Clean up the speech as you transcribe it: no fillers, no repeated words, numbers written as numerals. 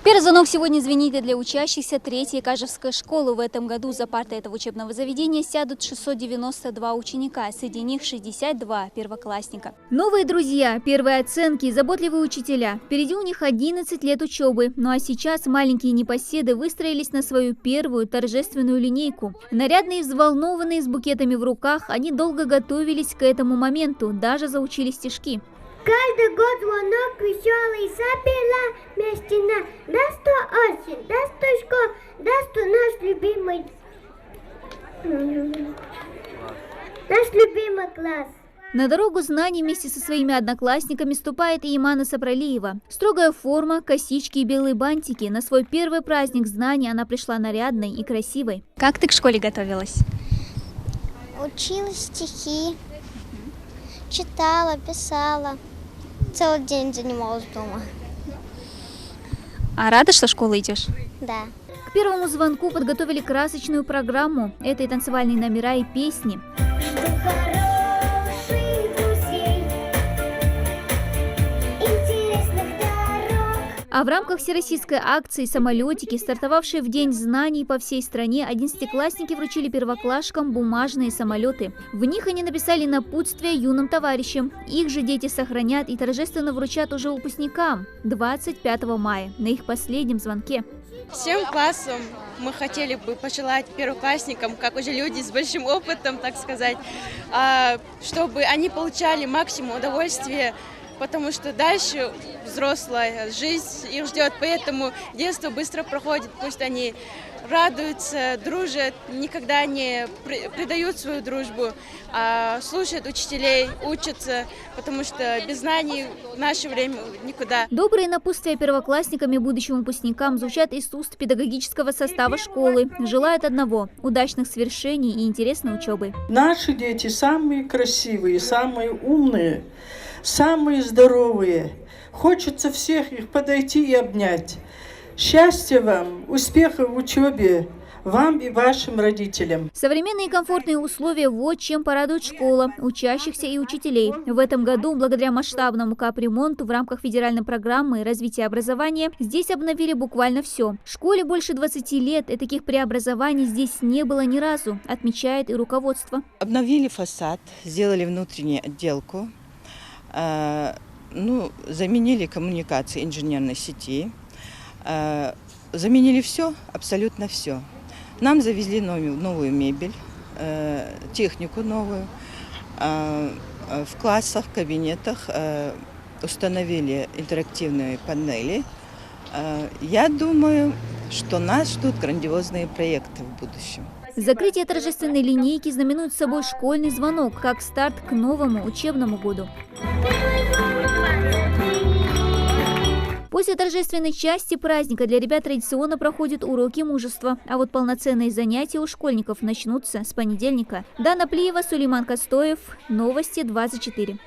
Первый звонок сегодня звенит и для учащихся 3-й Кажевской школы. В этом году за парты этого учебного заведения сядут 692 ученика, среди них 62 первоклассника. Новые друзья, первые оценки, заботливые учителя. Впереди у них 11 лет учебы. Ну а сейчас маленькие непоседы выстроились на свою первую торжественную линейку. Нарядные и взволнованные, с букетами в руках, они долго готовились к этому моменту, даже заучили стишки. Каждый год звонок веселый собирала вместе на даст то осень, даст то школа, даст то наш любимый класс. На дорогу знаний вместе со своими одноклассниками ступает и Имана Сапралиева. Строгая форма, косички и белые бантики. На свой первый праздник знаний она пришла нарядной и красивой. Как ты к школе готовилась? Учила стихи, читала, писала. Целый день занималась дома. А рада, что в школу идешь? Да. К первому звонку подготовили красочную программу. Это и танцевальные номера, и песни. А в рамках всероссийской акции «Самолетики», стартовавшей в День знаний по всей стране, 11-классники вручили первоклашкам бумажные самолеты. В них они написали напутствие юным товарищам. Их же дети сохранят и торжественно вручат уже выпускникам 25 мая на их последнем звонке. Всем классам мы хотели бы пожелать первоклассникам, как уже люди с большим опытом, так сказать, чтобы они получали максимум удовольствия, потому что дальше взрослая жизнь их ждет, поэтому детство быстро проходит, пусть они радуются, дружат, никогда не предают свою дружбу, а слушают учителей, учатся, потому что без знаний в наше время никуда. Добрые напутствия первоклассникам и будущим выпускникам звучат из уст педагогического состава школы. Желают одного – удачных свершений и интересной учебы. Наши дети самые красивые, самые умные, самые здоровые. Хочется всех их подойти и обнять. Счастья вам, успехов в учебе, вам и вашим родителям. Современные и комфортные условия – вот чем порадует школа, учащихся и учителей. В этом году, благодаря масштабному капремонту в рамках федеральной программы развития образования, здесь обновили буквально все. Школе больше 20 лет, и таких преобразований здесь не было ни разу, отмечает и руководство. Обновили фасад, сделали внутреннюю отделку, заменили коммуникации инженерной сети, заменили все, абсолютно все. Нам завезли новую мебель, технику новую. В классах, в кабинетах установили интерактивные панели. Я думаю, что нас ждут грандиозные проекты в будущем. Закрытие торжественной линейки знаменует собой школьный звонок, как старт к новому учебному году. После торжественной части праздника для ребят традиционно проходят уроки мужества, а вот полноценные занятия у школьников начнутся с понедельника. Дана Плиева, Сулейман Костоев, Новости 24.